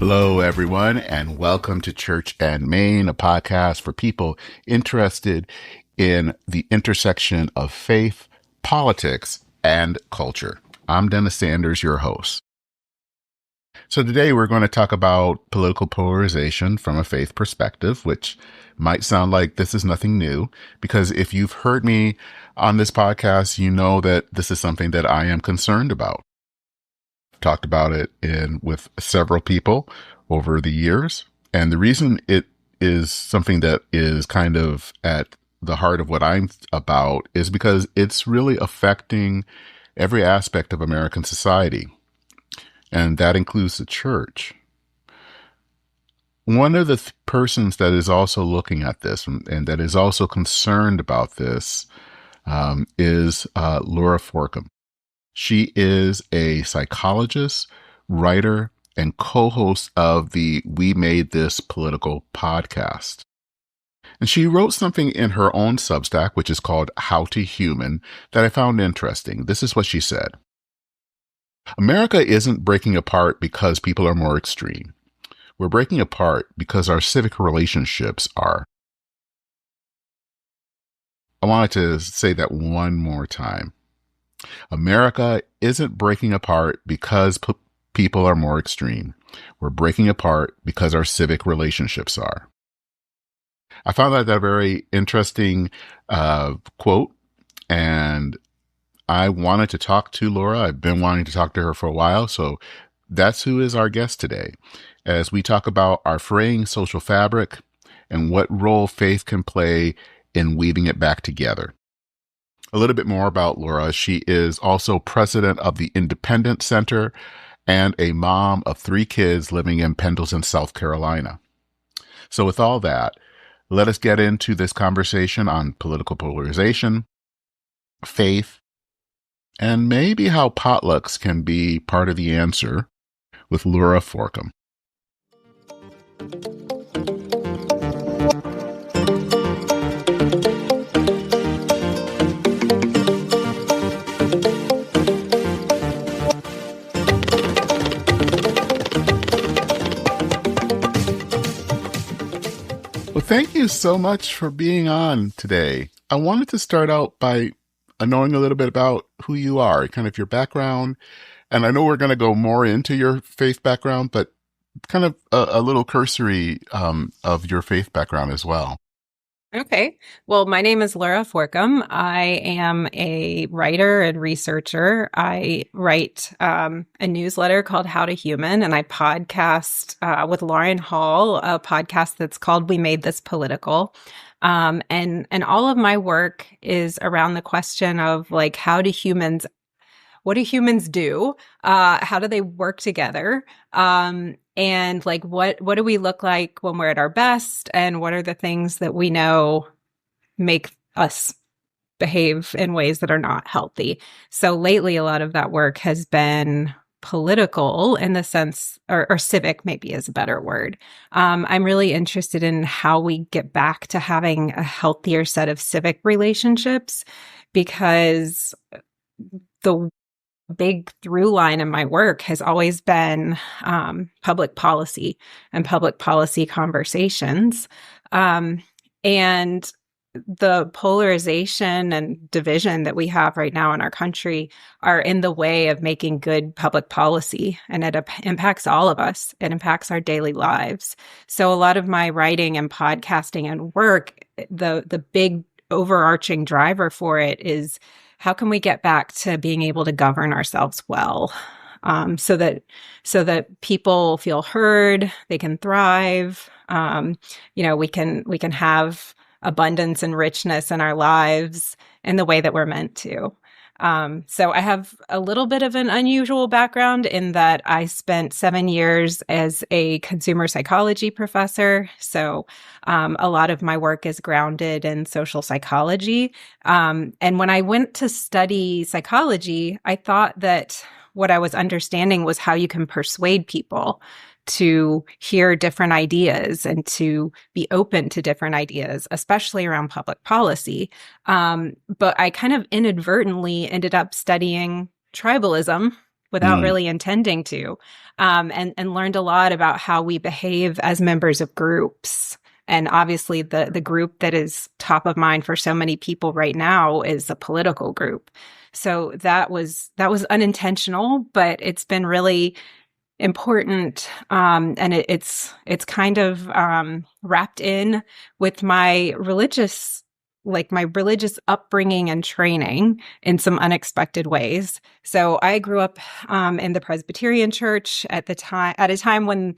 Hello, everyone, and welcome to Church and Main, a podcast for people interested in the intersection of faith, politics, and culture. I'm Dennis Sanders, your host. So today we're going to talk about political polarization from a faith perspective, which might sound like this is nothing new, because if you've heard me on this podcast, you know that this is something that I am concerned about. I've talked about it with several people over the years. And the reason it is something that is kind of at the heart of what I'm about is because it's really affecting every aspect of American society. And that includes the church. One of the persons that is also looking at this and that is also concerned about this is Lura Forcum. She is a psychologist, writer, and co-host of the We Made This Political podcast. And she wrote something in her own Substack, which is called How to Human, that I found interesting. This is what she said. America isn't breaking apart because people are more extreme. We're breaking apart because our civic relationships are. I wanted to say that one more time. America isn't breaking apart because people are more extreme. We're breaking apart because our civic relationships are. I found that a very interesting quote, and I wanted to talk to Lura. I've been wanting to talk to her for a while, so that's who is our guest today, as we talk about our fraying social fabric and what role faith can play in weaving it back together. A little bit more about Lura. She is also president of the Independent Center and a mom of 3 kids living in Pendleton, South Carolina. So with all that, let us get into this conversation on political polarization, faith, and maybe how potlucks can be part of the answer with Lura Forcum. Well, thank you so much for being on today. I wanted to start out by knowing a little bit about who you are, kind of your background. And I know we're going to go more into your faith background, but kind of a little cursory of your faith background as well. Okay. Well, my name is Lura Forcum. I am a writer and researcher. I write a newsletter called How to Human, and I podcast with Lauren Hall, a podcast that's called We Made This Political. And all of my work is around the question of like, what do humans do? How do they work together? And like, what do we look like when we're at our best? And what are the things that we know make us behave in ways that are not healthy? So lately, a lot of that work has been political in the sense, or civic maybe is a better word. I'm really interested in how we get back to having a healthier set of civic relationships, because the big through line in my work has always been public policy and public policy conversations. And the polarization and division that we have right now in our country are in the way of making good public policy. And it impacts all of us. It impacts our daily lives. So a lot of my writing and podcasting and work, the big overarching driver for it is, how can we get back to being able to govern ourselves well, so that people feel heard, they can thrive, we can have abundance and richness in our lives in the way that we're meant to. So I have a little bit of an unusual background in that I spent 7 years as a consumer psychology professor. So a lot of my work is grounded in social psychology. And when I went to study psychology, I thought that what I was understanding was how you can persuade people to hear different ideas and to be open to different ideas, especially around public policy. But I kind of inadvertently ended up studying tribalism without Mm, really intending to, and learned a lot about how we behave as members of groups. And obviously, the group that is top of mind for so many people right now is a political group. So that was unintentional, but it's been really important, and it's kind of wrapped in with my religious upbringing and training in some unexpected ways. So I grew up in the Presbyterian Church at a time when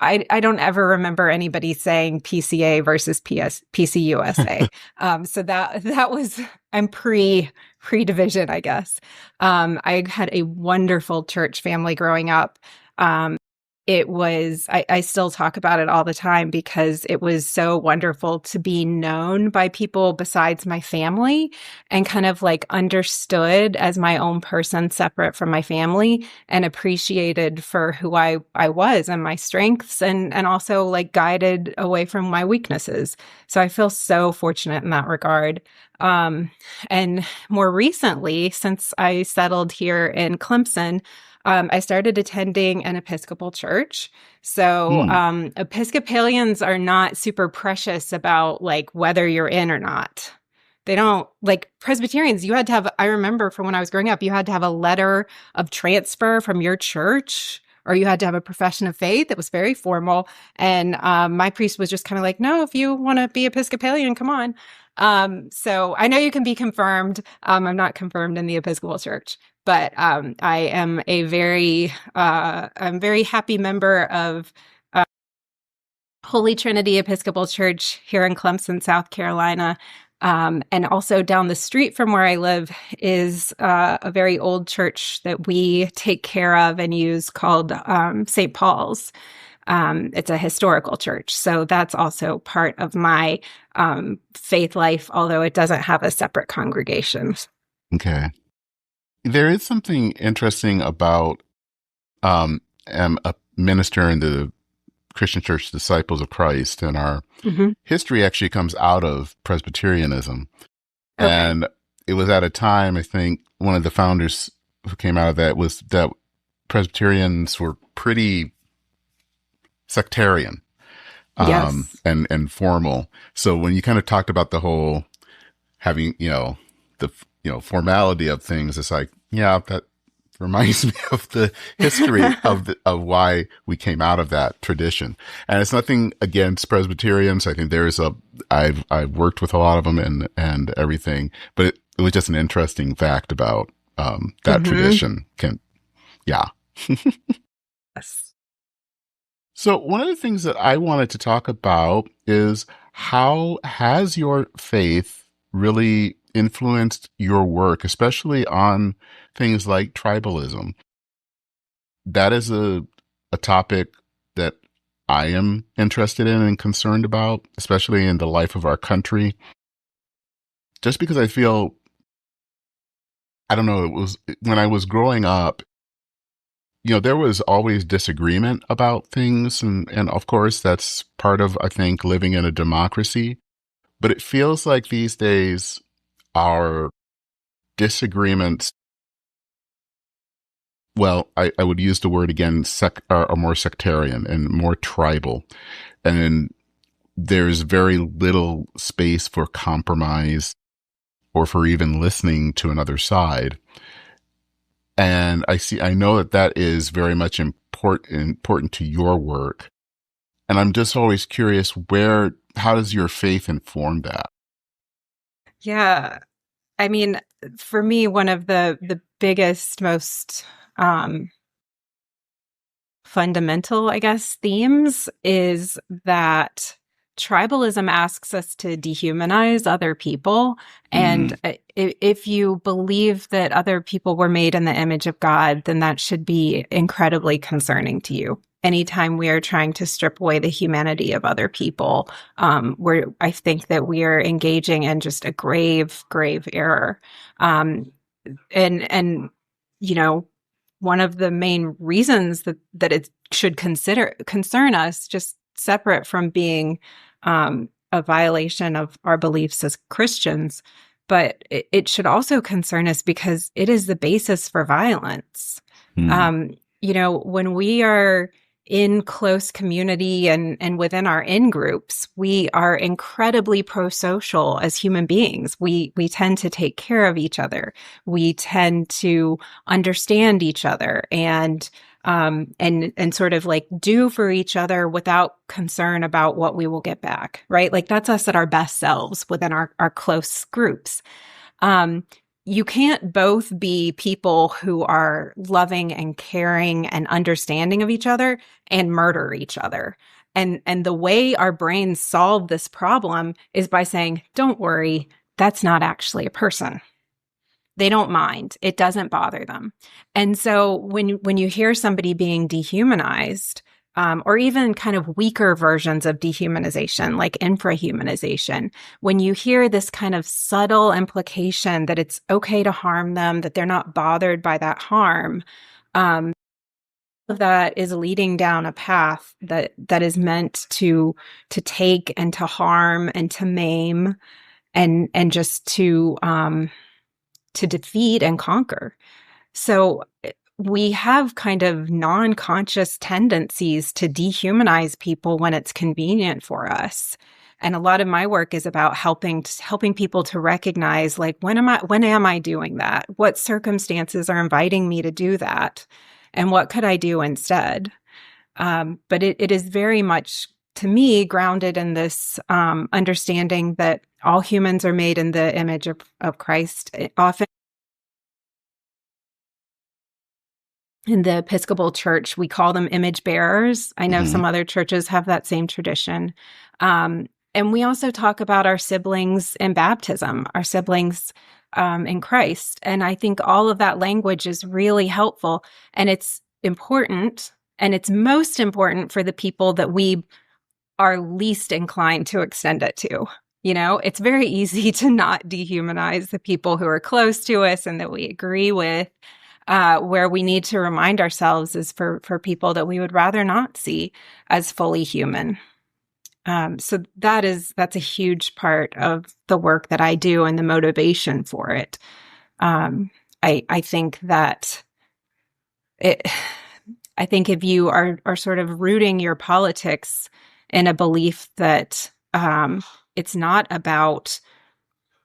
I don't ever remember anybody saying PCA versus PCUSA. So that was I'm pre division, I guess. I had a wonderful church family growing up. Um, I still talk about it all the time because it was so wonderful to be known by people besides my family and kind of like understood as my own person separate from my family and appreciated for who I was and my strengths, and also like guided away from my weaknesses. So I feel so fortunate in that regard. Um, and more recently, since I settled here in Clemson, I started attending an Episcopal church. So mm, Episcopalians are not super precious about like whether you're in or not. They don't like Presbyterians. You had to have, I remember from when I was growing up, you had to have a letter of transfer from your church, or you had to have a profession of faith. It was very formal. And my priest was just kind of like, no, if you want to be Episcopalian, come on. So I know you can be confirmed. I'm not confirmed in the Episcopal Church, but I am I'm very happy member of Holy Trinity Episcopal Church here in Clemson, South Carolina. And also down the street from where I live is a very old church that we take care of and use called St. Paul's. It's a historical church. So that's also part of my faith life, although it doesn't have a separate congregation. okay. There is something interesting about a minister in the Christian Church Disciples of Christ, and our Hmm. history actually comes out of Presbyterianism. Okay. And it was at a time, I think, one of the founders who came out of that was that Presbyterians were pretty sectarian, Yes. and formal. So when you kind of talked about the whole having, the, formality of things, it's like, yeah, that reminds me of the history of why we came out of that tradition. And it's nothing against Presbyterians. I think I've worked with a lot of them and everything, but it was just an interesting fact about, that Hmm. tradition yeah. Yes. So one of the things that I wanted to talk about is how has your faith really influenced your work, especially on things like tribalism? That is a topic that I am interested in and concerned about, especially in the life of our country. Just because I feel, I don't know, it was when I was growing up, there was always disagreement about things. And of course, that's part of, I think, living in a democracy. But it feels like these days our disagreements, well, I would use the word again, are more sectarian and more tribal. And there's very little space for compromise or for even listening to another side. And I know that is very much important to your work. And I'm just always curious, how does your faith inform that? Yeah. I mean, for me, one of the biggest, most um, fundamental, I guess, themes is that tribalism asks us to dehumanize other people. Mm, And if you believe that other people were made in the image of God, then that should be incredibly concerning to you. Anytime we are trying to strip away the humanity of other people, I think that we are engaging in just a grave, grave error. And you know, one of the main reasons that it should concern us, just separate from being a violation of our beliefs as Christians, but it should also concern us because it is the basis for violence. Hmm. When we are in close community and within our in groups, we are incredibly pro-social as human beings. We tend to take care of each other. We tend to understand each other and sort of like do for each other without concern about what we will get back, right? Like that's us at our best selves within our close groups. Um, you can't both be people who are loving and caring and understanding of each other and murder each other. And the way our brains solve this problem is by saying, don't worry, that's not actually a person. They don't mind. It doesn't bother them. And so when you hear somebody being dehumanized, or even kind of weaker versions of dehumanization, like infrahumanization, when you hear this kind of subtle implication that it's okay to harm them, that they're not bothered by that harm, that is leading down a path that is meant to take and to harm and to maim and just to defeat and conquer. So we have kind of non-conscious tendencies to dehumanize people when it's convenient for us. And a lot of my work is about helping people to recognize, like, when am I doing that? What circumstances are inviting me to do that? And what could I do instead? But it is very much, to me, grounded in this understanding that all humans are made in the image of Christ. Often in the Episcopal Church, we call them image bearers. I know Hmm. some other churches have that same tradition. And we also talk about our siblings in baptism, our siblings in Christ. And I think all of that language is really helpful. And it's important. And it's most important for the people that we are least inclined to extend it to. It's very easy to not dehumanize the people who are close to us and that we agree with. Where we need to remind ourselves is for people that we would rather not see as fully human. So that's a huge part of the work that I do and the motivation for it. I think that it. I think if you are sort of rooting your politics in a belief that it's not about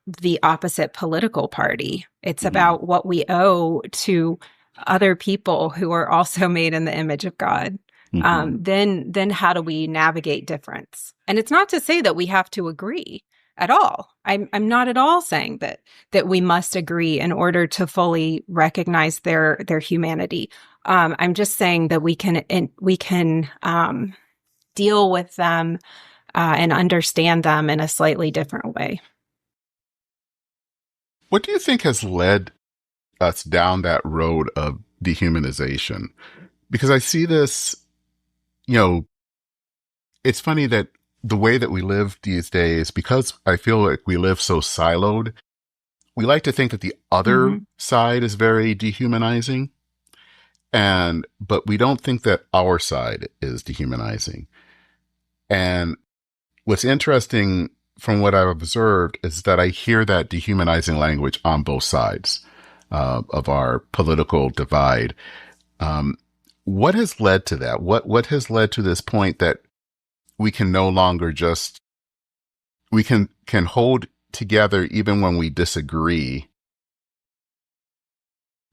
the opposite political party. It's Hmm. about what we owe to other people who are also made in the image of God. Hmm. Then how do we navigate difference? And it's not to say that we have to agree at all. I'm not at all saying that we must agree in order to fully recognize their humanity. I'm just saying that we can deal with them and understand them in a slightly different way. What do you think has led us down that road of dehumanization? Because I see this, you know, it's funny that the way that we live these days, because I feel like we live so siloed, we like to think that the other Hmm. side is very dehumanizing. But we don't think that our side is dehumanizing. And what's interesting from what I've observed is that I hear that dehumanizing language on both sides of our political divide. Um, what has led to that? What has led to this point that we can no longer just we can hold together even when we disagree?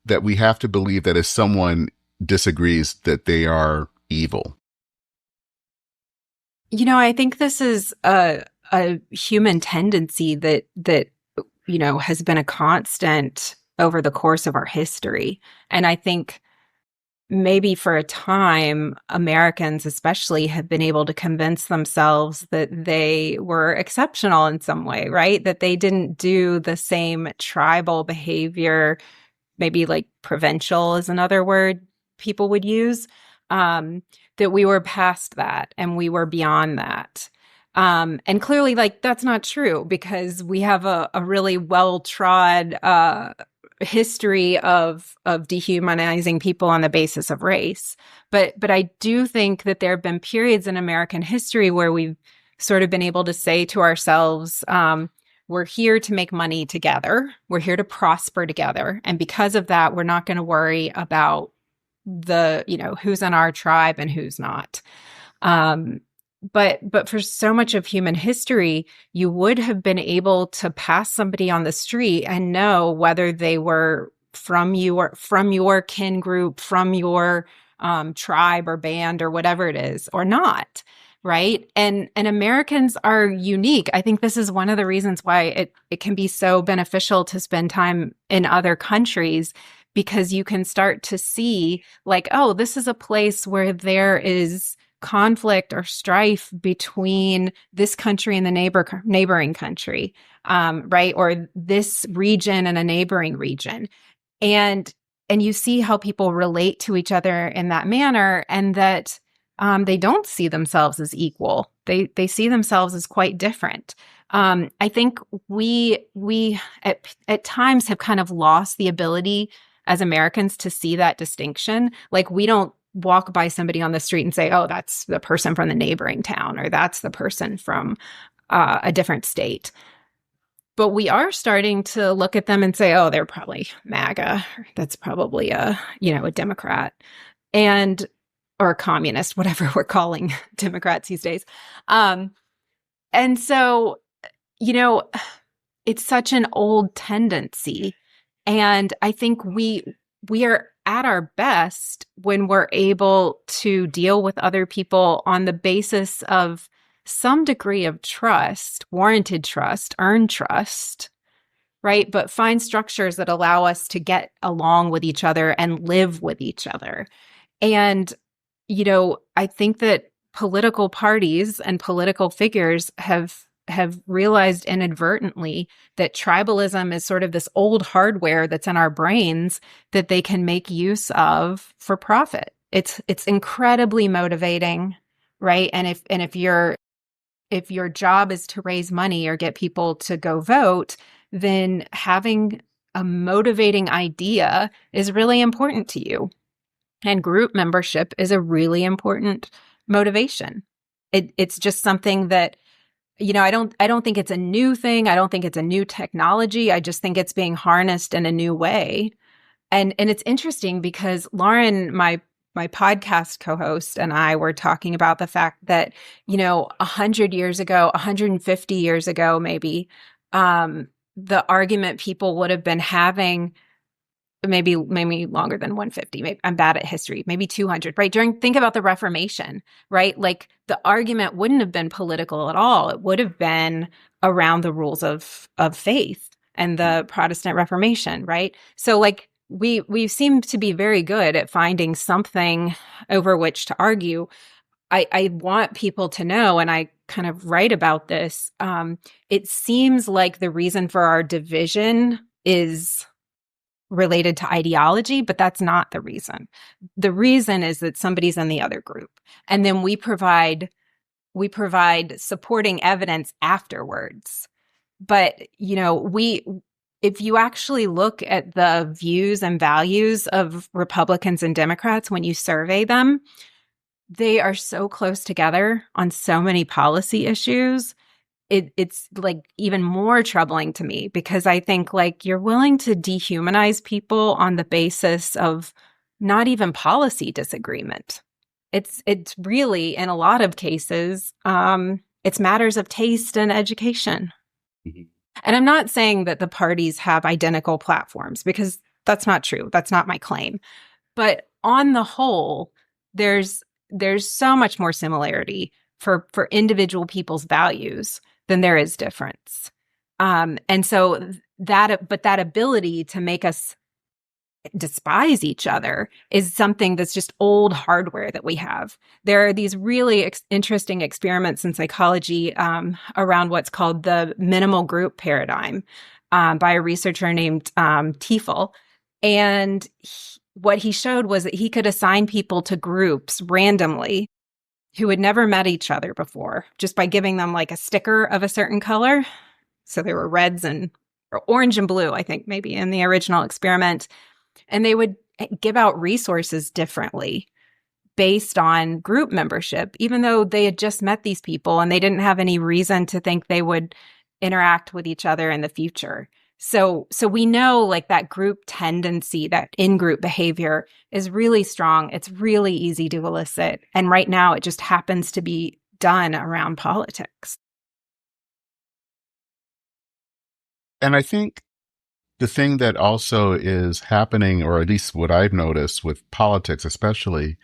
That we have to believe that if someone disagrees, that they are evil. I think this is a human tendency that has been a constant over the course of our history. And I think maybe for a time, Americans especially have been able to convince themselves that they were exceptional in some way, right? That they didn't do the same tribal behavior, maybe like provincial is another word people would use, um, that we were past that and we were beyond that. And clearly, like, that's not true because we have a really well-trod history of dehumanizing people on the basis of race. But I do think that there have been periods in American history where we've sort of been able to say to ourselves, we're here to make money together. We're here to prosper together. And because of that, we're not going to worry about who's in our tribe and who's not. But for so much of human history, you would have been able to pass somebody on the street and know whether they were from your kin group, from your tribe or band or whatever it is, or not. Right. And Americans are unique. I think this is one of the reasons why it can be so beneficial to spend time in other countries, because you can start to see like, oh, this is a place where there is conflict or strife between this country and the neighboring country, right? Or this region and a neighboring region. And you see how people relate to each other in that manner, and that they don't see themselves as equal. They see themselves as quite different. I think we at times have kind of lost the ability as Americans to see that distinction. Like, we don't walk by somebody on the street and say, oh, that's the person from the neighboring town, or that's the person from a different state. But we are starting to look at them and say, oh, they're probably MAGA. That's probably a Democrat, or a communist, whatever we're calling Democrats these days. And so, it's such an old tendency. And I think we are at our best when we're able to deal with other people on the basis of some degree of trust, warranted trust, earned trust, right? But find structures that allow us to get along with each other and live with each other. And, I think that political parties and political figures have realized inadvertently that tribalism is sort of this old hardware that's in our brains that they can make use of for profit. It's incredibly motivating, right? And if your job is to raise money or get people to go vote, then having a motivating idea is really important to you. And group membership is a really important motivation. It's just something that, I don't think it's a new thing. I don't think it's a new technology. I just think it's being harnessed in a new way. And it's interesting because Lauren, my podcast co-host, and I were talking about the fact that, 100 years ago, 150 years ago, maybe, the argument people would have been having, maybe longer than 150. Maybe I'm bad at history. Maybe 200, right? Think about the Reformation, right? Like, the argument wouldn't have been political at all. It would have been around the rules of faith and the Protestant Reformation, right? So, like, we seem to be very good at finding something over which to argue. I want people to know, and I kind of write about this. It seems like the reason for our division is related to ideology, but that's not the reason. The reason is that somebody's in the other group. And then we provide supporting evidence afterwards. But, if you actually look at the views and values of Republicans and Democrats, when you survey them, they are so close together on so many policy issues. It's like even more troubling to me, because I think, like, you're willing to dehumanize people on the basis of not even policy disagreement. It's really, in a lot of cases, it's matters of taste and education. Mm-hmm. And I'm not saying that the parties have identical platforms, because that's not true. That's not my claim. But on the whole, there's so much more similarity for individual people's values than there is difference. And so that ability to make us despise each other is something that's just old hardware that we have. There are these really interesting experiments in psychology around what's called the minimal group paradigm by a researcher named Tiefel. And what he showed was that he could assign people to groups randomly who had never met each other before, just by giving them like a sticker of a certain color. So there were reds or orange and blue, I think, maybe in the original experiment. And they would give out resources differently based on group membership, even though they had just met these people and they didn't have any reason to think they would interact with each other in the future. So we know like that group tendency, that in-group behavior is really strong. It's really easy to elicit. And right now it just happens to be done around politics. And I think the thing that also is happening, or at least what I've noticed with politics especially,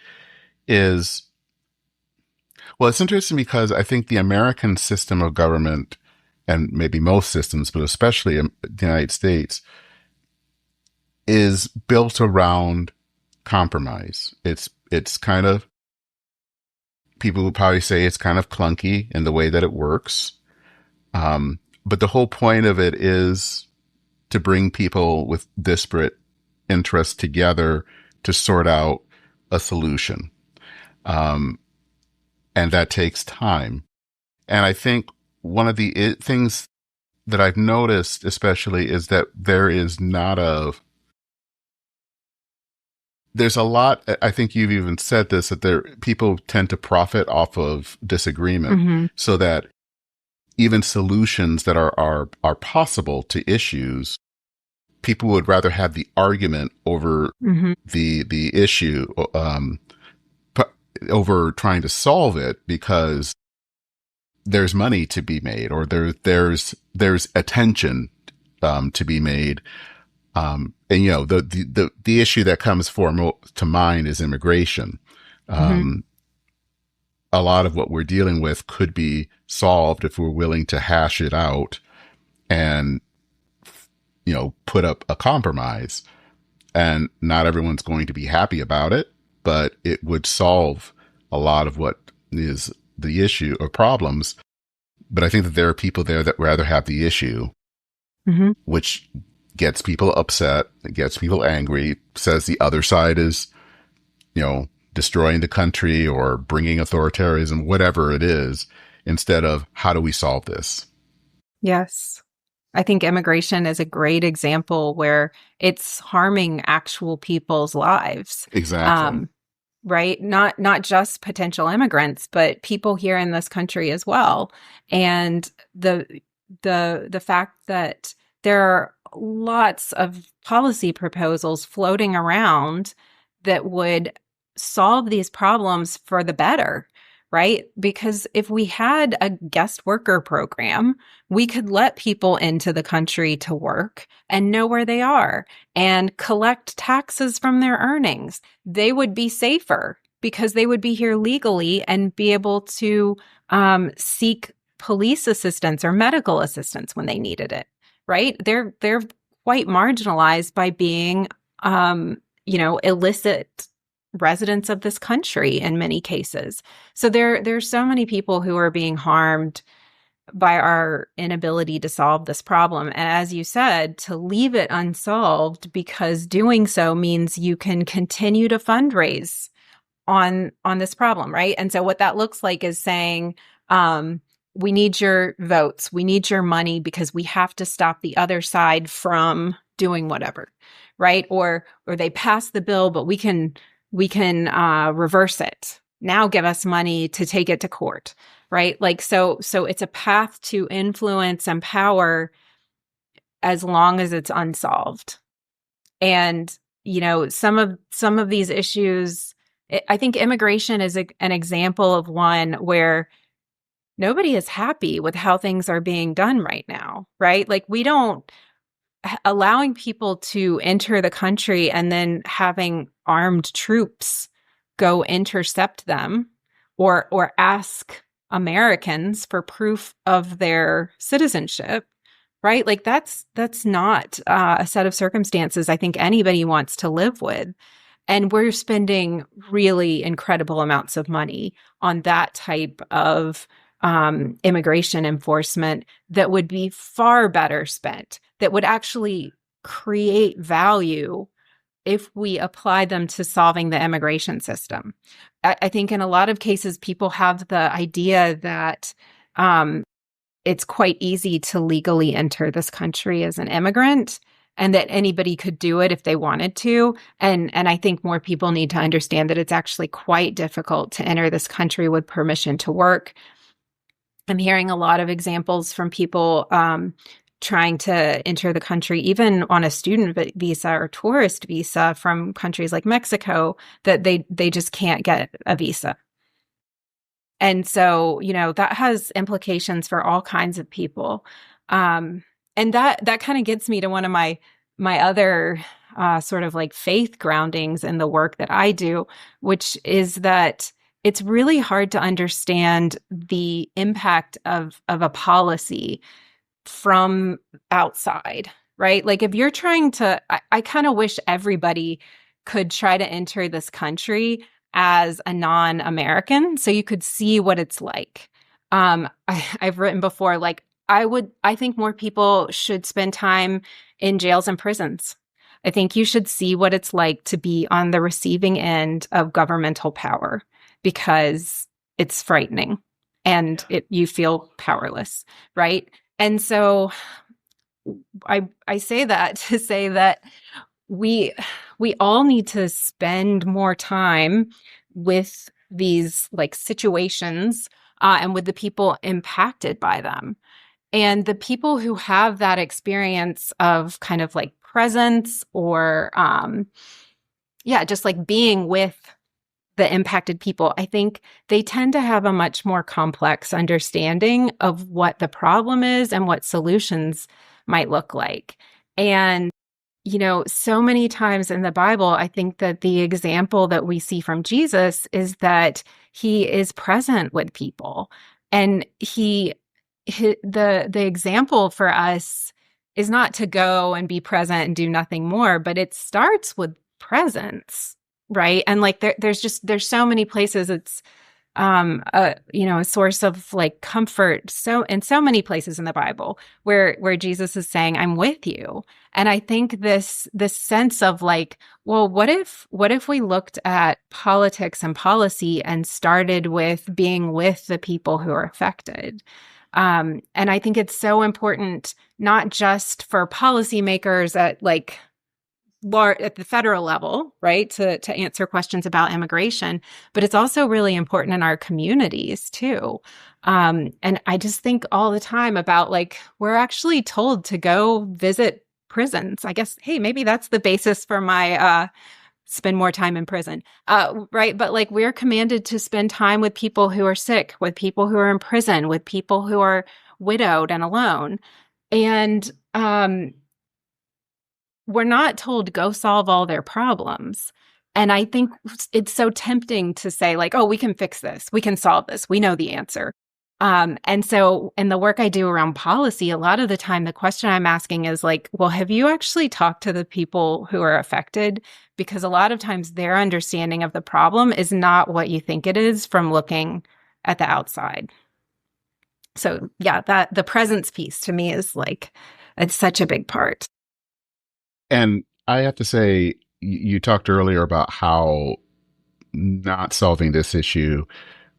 is, well, it's interesting because I think the American system of government, and maybe most systems, but especially in the United States, is built around compromise. It's kind of, people would probably say it's kind of clunky in the way that it works. But the whole point of it is to bring people with disparate interests together to sort out a solution. And that takes time. And I think one of the things that I've noticed especially is that there's a lot, I think you've even said this, that people tend to profit off of disagreement, Mm-hmm. so that even solutions that are possible to issues, people would rather have the argument over Mm-hmm. the issue, over trying to solve it, because there's money to be made, or there's attention to be made. And you know, the issue that comes to mind is immigration. Mm-hmm. A lot of what we're dealing with could be solved if we're willing to hash it out and, you know, put up a compromise. And not everyone's going to be happy about it, but it would solve a lot of what is the issue or problems. But I think that there are people there that rather have the issue, Mm-hmm. which gets people upset, it gets people angry, says the other side is, you know, destroying the country or bringing authoritarianism, whatever it is, instead of how do we solve this? Yes. I think immigration is a great example where it's harming actual people's lives. Exactly. Right? Not just potential immigrants, but people here in this country as well. And the fact that there are lots of policy proposals floating around that would solve these problems for the better, right? Because if we had a guest worker program, we could let people into the country to work and know where they are and collect taxes from their earnings. They would be safer because they would be here legally and be able to seek police assistance or medical assistance when they needed it, right? They're quite marginalized by being, illicit residents of this country in many cases. So there's so many people who are being harmed by our inability to solve this problem. And as you said, to leave it unsolved, because doing so means you can continue to fundraise on this problem, right? And so what that looks like is saying, we need your votes, we need your money because we have to stop the other side from doing whatever, right? Or they pass the bill, but we can reverse it. Now give us money to take it to court, right? Like so it's a path to influence and power as long as it's unsolved. And you know, some of these issues, I think immigration is an example of one where nobody is happy with how things are being done right now, right? Like allowing people to enter the country and then having armed troops go intercept them or ask Americans for proof of their citizenship, right? Like that's not a set of circumstances I think anybody wants to live with. And we're spending really incredible amounts of money on that type of immigration enforcement that would be far better spent, that would actually create value if we apply them to solving the immigration system. I think in a lot of cases, people have the idea that it's quite easy to legally enter this country as an immigrant and that anybody could do it if they wanted to. And I think more people need to understand that it's actually quite difficult to enter this country with permission to work. I'm hearing a lot of examples from people trying to enter the country, even on a student visa or tourist visa from countries like Mexico, that they just can't get a visa. And so, that has implications for all kinds of people. And that kind of gets me to one of my other sort of like faith groundings in the work that I do, which is that it's really hard to understand the impact of a policy from outside, right? Like if you're trying to, I kind of wish everybody could try to enter this country as a non-American so you could see what it's like. I've written before, like I think more people should spend time in jails and prisons. I think you should see what it's like to be on the receiving end of governmental power because it's frightening and you feel powerless, right? And so I say that to say that we we all need to spend more time with these like situations and with the people impacted by them. And the people who have that experience of kind of like presence or just like being with the impacted people, I think they tend to have a much more complex understanding of what the problem is and what solutions might look like. And, so many times in the Bible, I think that the example that we see from Jesus is that he is present with people. And the example for us is not to go and be present and do nothing more, but it starts with presence. Right. And like there's so many places it's a source of like comfort. So in so many places in the Bible where Jesus is saying, I'm with you. And I think this sense of like, well, what if we looked at politics and policy and started with being with the people who are affected? And I think it's so important, not just for policymakers at the federal level, right, to answer questions about immigration, but it's also really important in our communities too. And I just think all the time about like we're actually told to go visit prisons. I guess, hey, maybe that's the basis for my spend more time in prison, right? But like we're commanded to spend time with people who are sick, with people who are in prison, with people who are widowed and alone, and we're not told go solve all their problems. And I think it's so tempting to say like, oh, we can fix this. We can solve this. We know the answer. And so in the work I do around policy, a lot of the time, the question I'm asking is like, well, have you actually talked to the people who are affected? Because a lot of times their understanding of the problem is not what you think it is from looking at the outside. So yeah, that the presence piece to me is like, it's such a big part. And I have to say, you talked earlier about how not solving this issue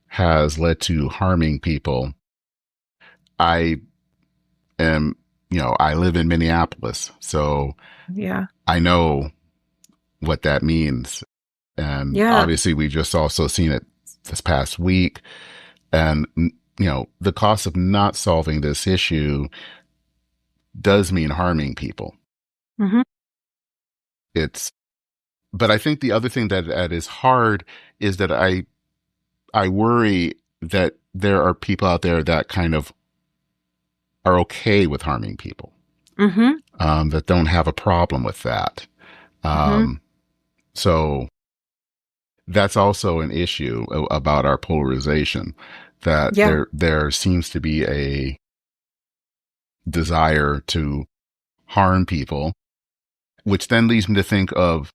has led to harming people. I am, I live in Minneapolis, so Yeah. I know what that means. And Yeah. obviously, we just also seen it this past week. And, the cost of not solving this issue does mean harming people. Mm-hmm. But I think the other thing that is hard is that I worry that there are people out there that kind of are okay with harming people, that don't have a problem with that. So that's also an issue about our polarization, that Yeah. there seems to be a desire to harm people, which then leads me to think of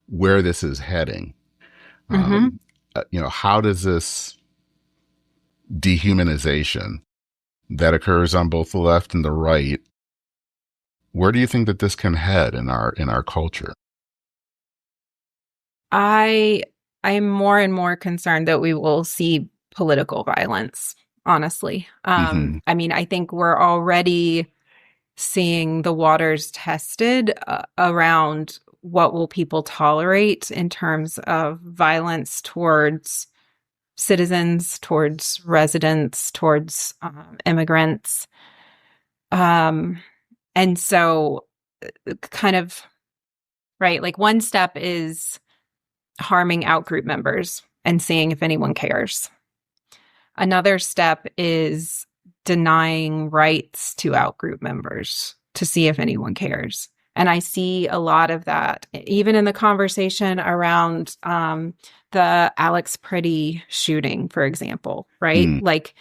where this is heading. How does this dehumanization that occurs on both the left and the right, where do you think that this can head in our culture? I'm more and more concerned that we will see political violence, honestly. Mm-hmm. I mean, I think we're already seeing the waters tested around what will people tolerate in terms of violence towards citizens, towards residents, towards immigrants. Um, and so kind of, right, like one step is harming outgroup members and seeing if anyone cares. Another step is denying rights to outgroup members to see if anyone cares. And I see a lot of that, even in the conversation around the Alex Pretty shooting, for example, right? Mm. Like,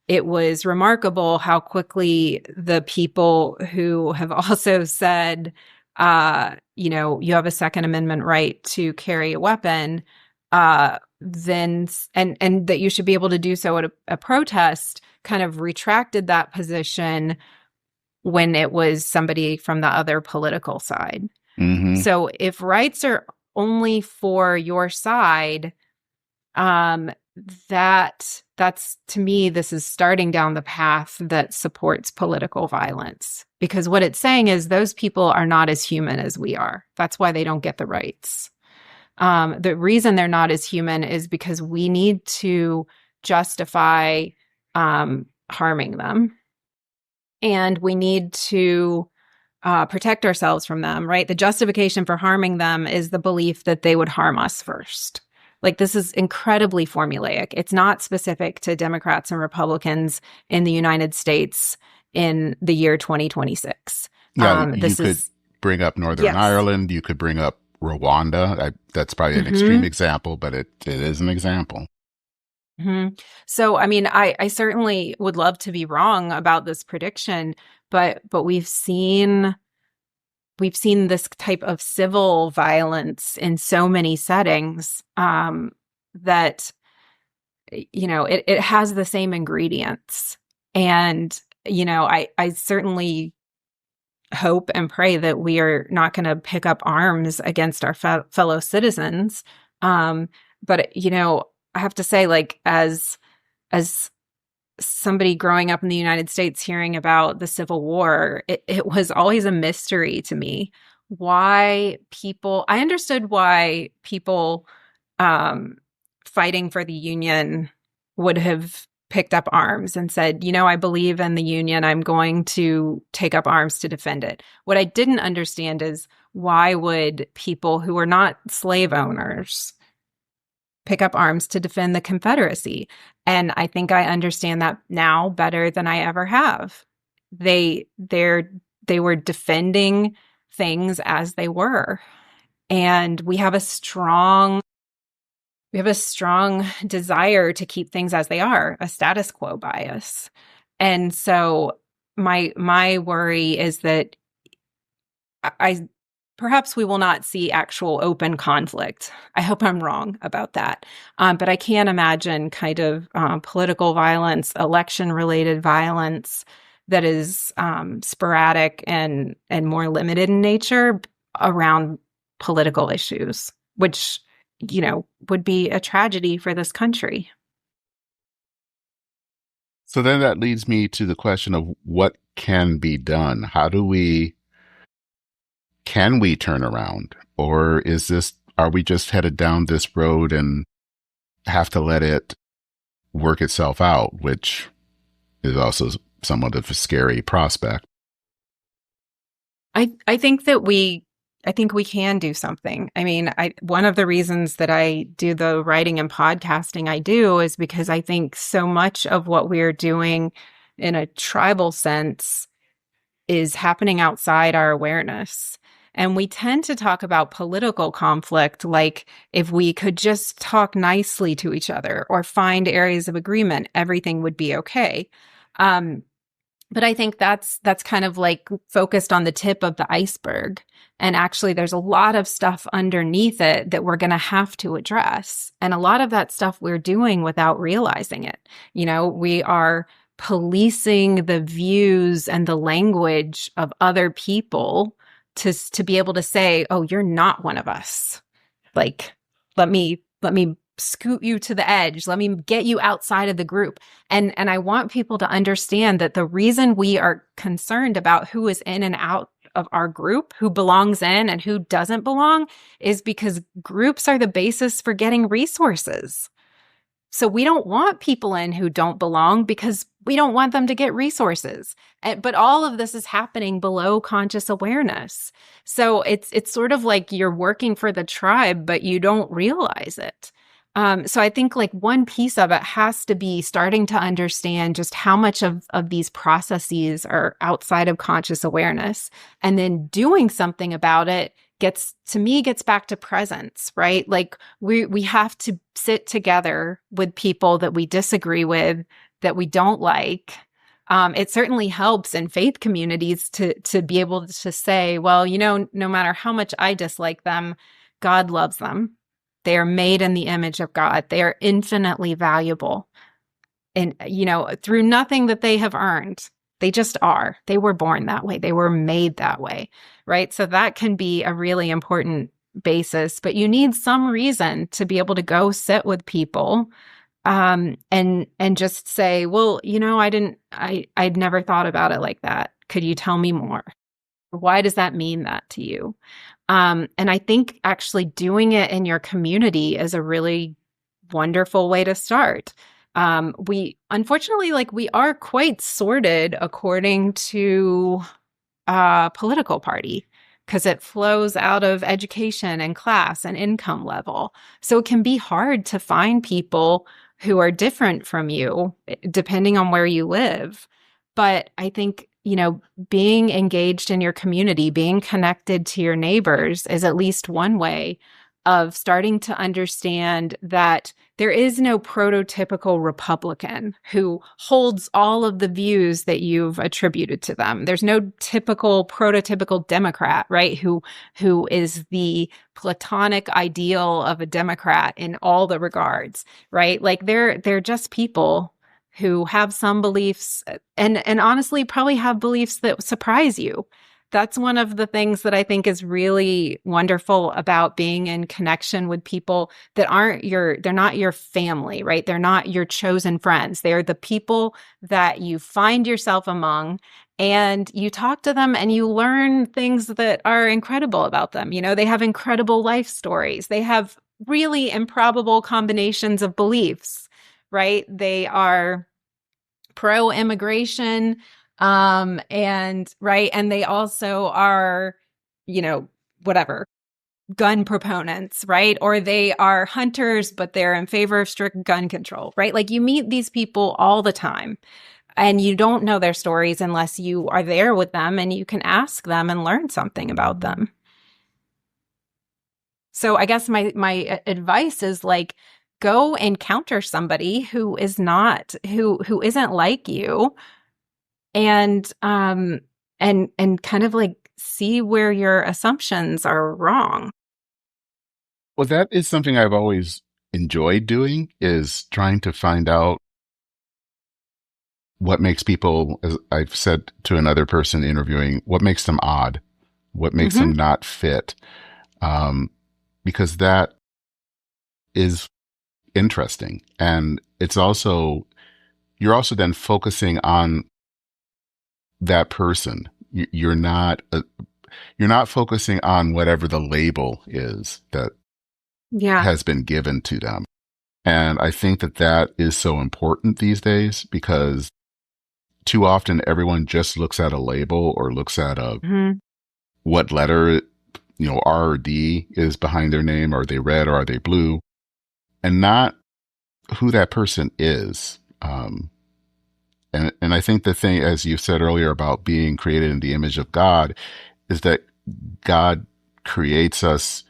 it was remarkable how quickly the people who have also said, you have a Second Amendment right to carry a weapon, then and that you should be able to do so at a protest, kind of retracted that position when it was somebody from the other political side. Mm-hmm. So if rights are only for your side, that's to me, this is starting down the path that supports political violence, because what it's saying is those people are not as human as we are. That's why they don't get the rights. The reason they're not as human is because we need to justify harming them, and we need to protect ourselves from them, right? The justification for harming them is the belief that they would harm us first. Like, this is incredibly formulaic. It's not specific to Democrats and Republicans in the United States in the year 2026. Yeah, you could bring up Northern Ireland. You could bring up Rwanda. That's probably an extreme example, but it is an example. Mm-hmm. So, I mean, I certainly would love to be wrong about this prediction, but we've seen this type of civil violence in so many settings that, it has the same ingredients. And, I certainly hope and pray that we are not going to pick up arms against our fellow citizens. But, I have to say, like, as somebody growing up in the United States, hearing about the Civil War, it was always a mystery to me I understood why people fighting for the Union would have picked up arms and said, I believe in the Union. I'm going to take up arms to defend it. What I didn't understand is, why would people who are not slave owners pick up arms to defend the Confederacy? And I think I understand that now better than I ever have. They were defending things as they were. And we have a strong desire to keep things as they are, a status quo bias. And so my worry is that perhaps we will not see actual open conflict. I hope I'm wrong about that. But I can imagine kind of political violence, election-related violence that is sporadic and more limited in nature around political issues, which, would be a tragedy for this country. So then that leads me to the question of what can be done. Can we turn around? Or are we just headed down this road and have to let it work itself out, which is also somewhat of a scary prospect? I think we can do something. I mean, one of the reasons that I do the writing and podcasting I do is because I think so much of what we're doing in a tribal sense is happening outside our awareness. And we tend to talk about political conflict like if we could just talk nicely to each other or find areas of agreement, everything would be okay. But I think that's kind of like focused on the tip of the iceberg. And actually, there's a lot of stuff underneath it that we're going to have to address. And a lot of that stuff we're doing without realizing it. We are policing the views and the language of other people to be able to say, oh, you're not one of us. Like, let me scoot you to the edge. Let me get you outside of the group. And I want people to understand that the reason we are concerned about who is in and out of our group, who belongs in and who doesn't belong, is because groups are the basis for getting resources. So we don't want people in who don't belong, because We don't want them to get resources. But all of this is happening below conscious awareness. So it's sort of like you're working for the tribe, but you don't realize it. So I think like one piece of it has to be starting to understand just how much of these processes are outside of conscious awareness, and then doing something about it gets back to presence, right? Like we have to sit together with people that we disagree with, that we don't like. It certainly helps in faith communities to be able to say, well, no matter how much I dislike them, God loves them. They are made in the image of God. They are infinitely valuable. And, through nothing that they have earned, they just are. They were born that way. They were made that way, right? So that can be a really important basis, but you need some reason to be able to go sit with people and just say, well, I'd never thought about it like that. Could you tell me more? Why does that mean that to you? And I think actually doing it in your community is a really wonderful way to start. We unfortunately, we are quite sorted according to political party, because it flows out of education and class and income level. So it can be hard to find people who are different from you, depending on where you live. But I think, being engaged in your community, being connected to your neighbors is at least one way of starting to understand that there is no prototypical Republican who holds all of the views that you've attributed to them. There's no prototypical Democrat, right? Who is the platonic ideal of a Democrat in all the regards, right? Like they're just people who have some beliefs and honestly probably have beliefs that surprise you. That's one of the things that I think is really wonderful about being in connection with people that they're not your family, right? They're not your chosen friends. They're the people that you find yourself among, and you talk to them and you learn things that are incredible about them. They have incredible life stories. They have really improbable combinations of beliefs, right? They are pro-immigration, and they also are, whatever, gun proponents, right? Or they are hunters, but they're in favor of strict gun control, right? Like you meet these people all the time, and you don't know their stories unless you are there with them and you can ask them and learn something about them. So I guess my advice is go encounter somebody who isn't like you, and kind of see where your assumptions are wrong. Well, that is something I've always enjoyed doing, is trying to find out what makes people, as I've said to another person interviewing, what makes them odd, what makes them not fit. Because that is interesting. And you're also then focusing on that person. You're not focusing on whatever the label is that has been given to them. And I think that is so important these days, because too often everyone just looks at a label or looks at what letter, R or D is behind their name. Are they red or are they blue? And not who that person is. And I think the thing, as you said earlier, about being created in the image of God, is that God creates us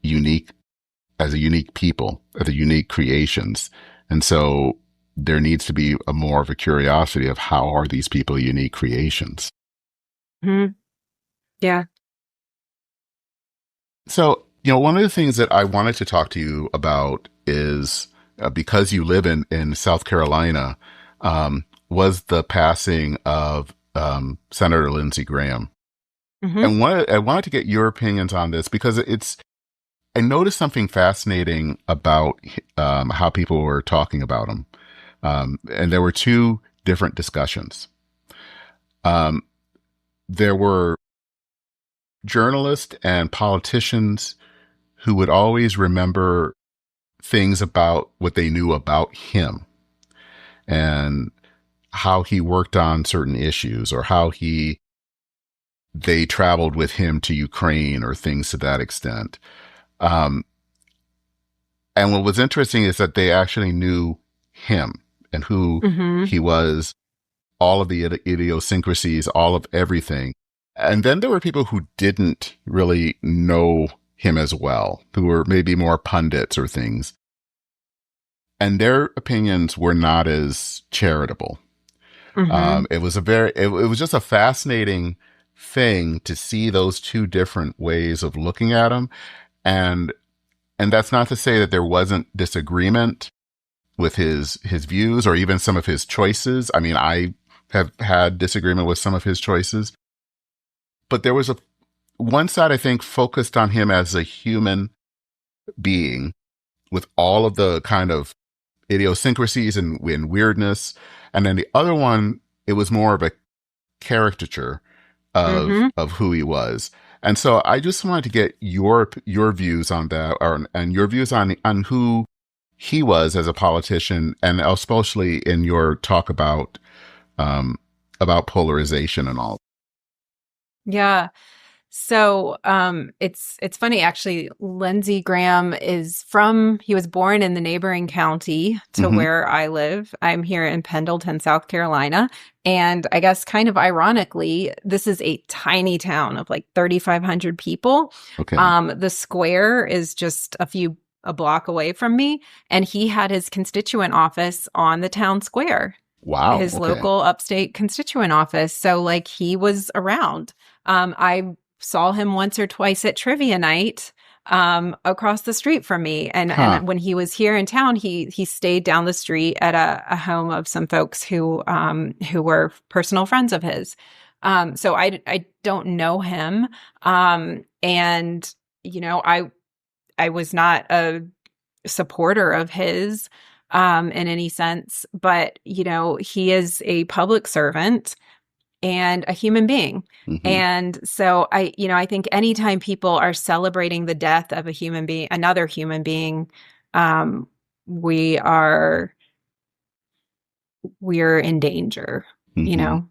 as a unique people, as a unique creations. And so there needs to be more of a curiosity of how are these people unique creations. Mm-hmm. Yeah. So, one of the things that I wanted to talk to you about is, because you live in South Carolina, was the passing of Senator Lindsey Graham. And I wanted to get your opinions on this, because I noticed something fascinating about how people were talking about him. And there were two different discussions. There were journalists and politicians who would always remember things about what they knew about him. And how he worked on certain issues, or how they traveled with him to Ukraine, or things to that extent. Um, and what was interesting is that they actually knew him and who Mm-hmm. he was, all of the idiosyncrasies, all of everything. And then there were people who didn't really know him as well, who were maybe more pundits or things. And their opinions were not as charitable. Mm-hmm. It was just a fascinating thing to see those two different ways of looking at him. And, and that's not to say that there wasn't disagreement with his views, or even some of his choices. I mean, I have had disagreement with some of his choices, but there was one side, I think, focused on him as a human being with all of the kind of idiosyncrasies and weirdness. And then the other one, it was more of a caricature Mm-hmm. of who he was. And so I just wanted to get your views on that, and your views on who he was as a politician, and especially in your talk about polarization and all. Yeah. So it's funny actually. Lindsey Graham he was born in the neighboring county to Hmm. where I live. I'm here in Pendleton, South Carolina. And I guess kind of ironically, this is a tiny town of like 3,500 people. Okay. The square is just a block away from me, and he had his constituent office on the town square, Wow. his Okay. local upstate constituent office. So like he was around. I saw him once or twice at trivia night across the street from me. Huh. And when he was here in town, he stayed down the street at a home of some folks who were personal friends of his. So I don't know him. And you know, I was not a supporter of his in any sense, but you know, he is a public servant and a human being. Hmm. And so I think anytime people are celebrating the death of a human being, another human being, um, we are we're in danger, you Hmm.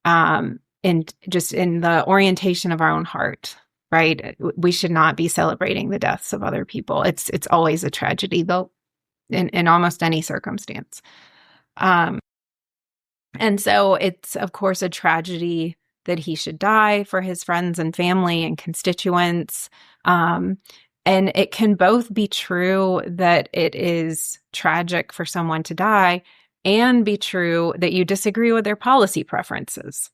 know, and just in the orientation of our own heart, right? We should not be celebrating the deaths of other people. It's always a tragedy, though, in almost any circumstance. Um, And so it's, of course, a tragedy that he should die for his friends and family and constituents. Um, and it can both be true that it is tragic for someone to die and be true that you disagree with their policy preferences.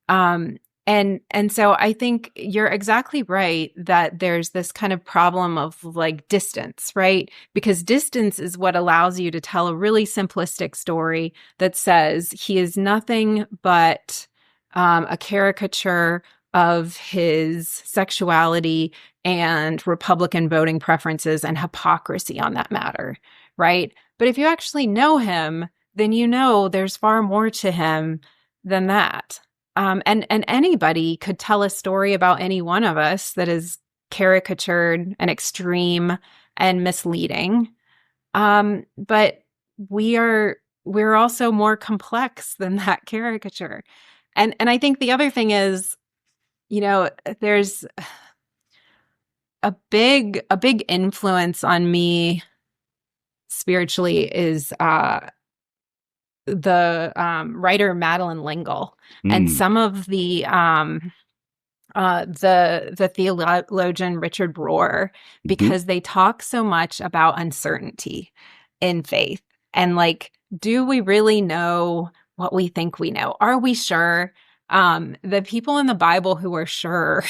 Um, and so I think you're exactly right that there's this kind of problem of like distance, right? Because distance is what allows you to tell a really simplistic story that says he is nothing but a caricature of his sexuality and Republican voting preferences and hypocrisy on that matter, right? But if you actually know him, then you know there's far more to him than that. And anybody could tell a story about any one of us that is caricatured and extreme and misleading. But we're also more complex than that caricature. And I think the other thing is, you know, there's a big influence on me spiritually is the writer Madeline L'Engle and Mm. some of the theologian Richard Rohr, Hmm. because they talk so much about uncertainty in faith and like, do we really know what we think we know? Are we sure? The people in the Bible who are sure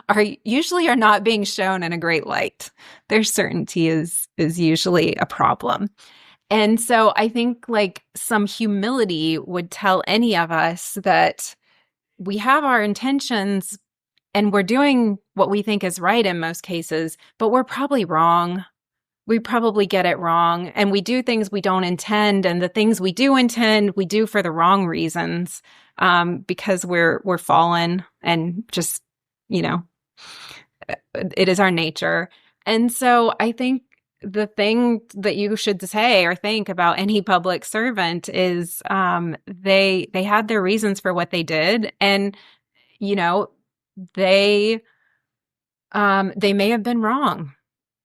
are not being shown in a great light. Their certainty is usually a problem. And so I think like some humility would tell any of us that we have our intentions and we're doing what we think is right in most cases, but we're probably wrong. We probably get it wrong. And we do things we don't intend. And the things we do intend, we do for the wrong reasons, because we're fallen and just, you know, it is our nature. And so I think the thing that you should say or think about any public servant is they had their reasons for what they did, and you know they may have been wrong,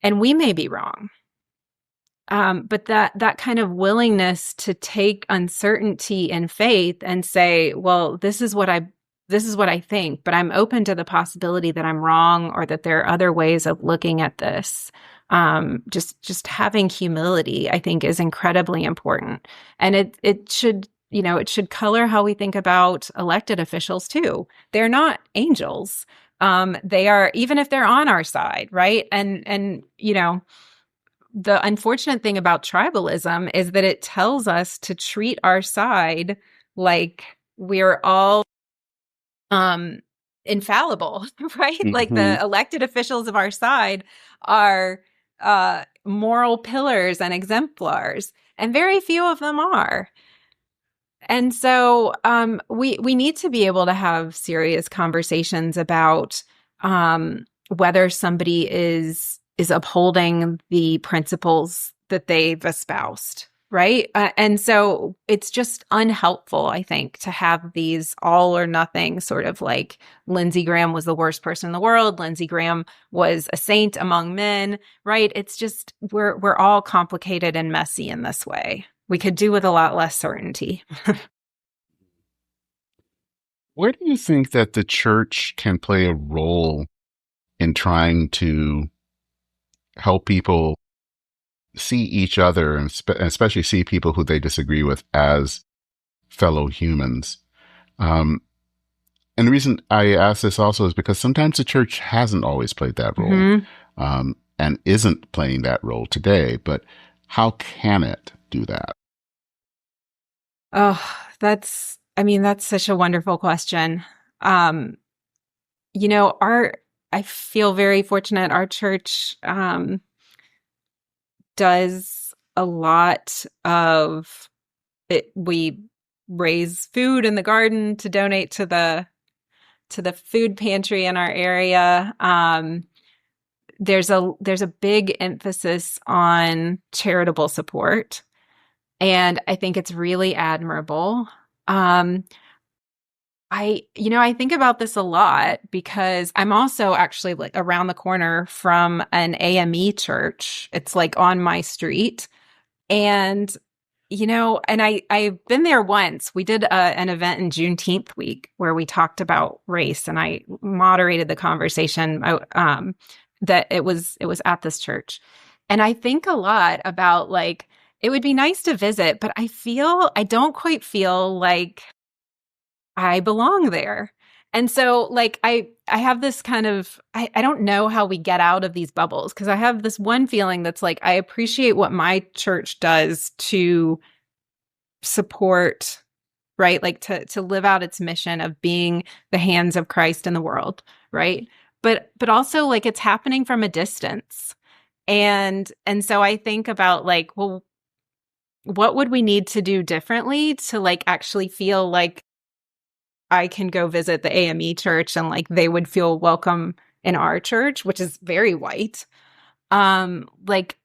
and we may be wrong. But that kind of willingness to take uncertainty and faith and say, well, this is what I think, but I'm open to the possibility that I'm wrong or that there are other ways of looking at this. Just having humility, I think, is incredibly important, and it should, it should color how we think about elected officials too. They're not angels. They are, even if they're on our side, right? And the unfortunate thing about tribalism is that it tells us to treat our side like we're all infallible, right? Like Mm-hmm. the elected officials of our side are moral pillars and exemplars, and very few of them are. And so we need to be able to have serious conversations about whether somebody is upholding the principles that they've espoused, right? And so it's just unhelpful, I think, to have these all or nothing sort of like Lindsey Graham was the worst person in the world. Lindsey Graham was a saint among men, right? It's just we're all complicated and messy in this way. We could do with a lot less certainty. Where do you think that the church can play a role in trying to help people see each other and especially see people who they disagree with as fellow humans? Um, and the reason I ask this also is because sometimes the church hasn't always played that role, Mm-hmm. and isn't playing that role today. But how can it do that? Oh, that's such a wonderful question. Um, I feel very fortunate. Our church does a lot of it. We raise food in the garden to donate to the food pantry in our area. There's a big emphasis on charitable support, and I think it's really admirable. Um, I think about this a lot because I'm also actually like around the corner from an AME church. It's like on my street. And, and I've been there once. We did an event in Juneteenth week where we talked about race, and I moderated the conversation that it was at this church. And I think a lot about like, it would be nice to visit, but I don't quite feel like I belong there. And so like I have this kind of I don't know how we get out of these bubbles, because I have this one feeling that's like I appreciate what my church does to support, right? Like to live out its mission of being the hands of Christ in the world, right? But also like it's happening from a distance. And so I think about like, well, what would we need to do differently to like actually feel like I can go visit the AME church and like they would feel welcome in our church, which is very white. Like,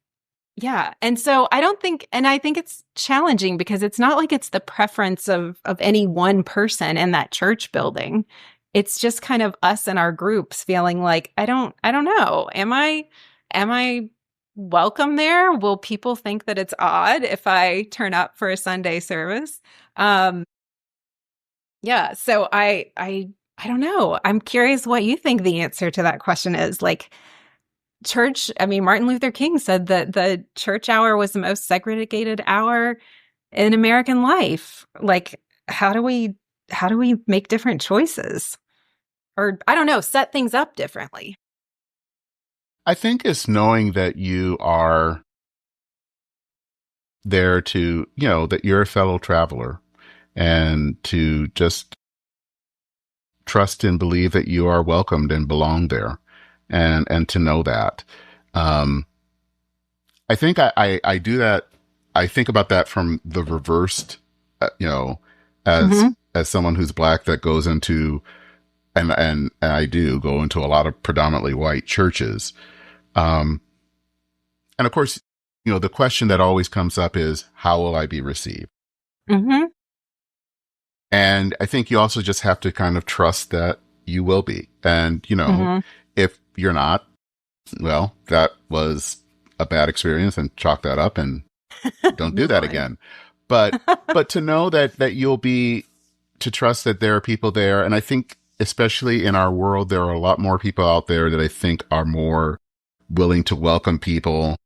yeah. And so I don't think, and I think it's challenging because it's not like it's the preference of any one person in that church building. It's just kind of us and our groups feeling like, I don't know. Am I welcome there? Will people think that it's odd if I turn up for a Sunday service? Um, yeah, so I don't know. I'm curious what you think the answer to that question is. Like church, I mean, Martin Luther King said that the church hour was the most segregated hour in American life. Like how do we make different choices? Or I don't know, set things up differently. I think it's knowing that you are there to, that you're a fellow traveler, and to just trust and believe that you are welcomed and belong there, and to know that. Um, I think I do that. I think about that from the reversed, as Hmm. someone who's Black that goes into, and I do go into a lot of predominantly white churches. Um, And of course, the question that always comes up is, how will I be received? Mm-hmm. And I think you also just have to kind of trust that you will be. And, Mm-hmm. if you're not, well, that was a bad experience, and chalk that up and don't do Move that on. again. But to know that you'll be, to trust that there are people there. And I think, especially in our world, there are a lot more people out there that I think are more willing to welcome people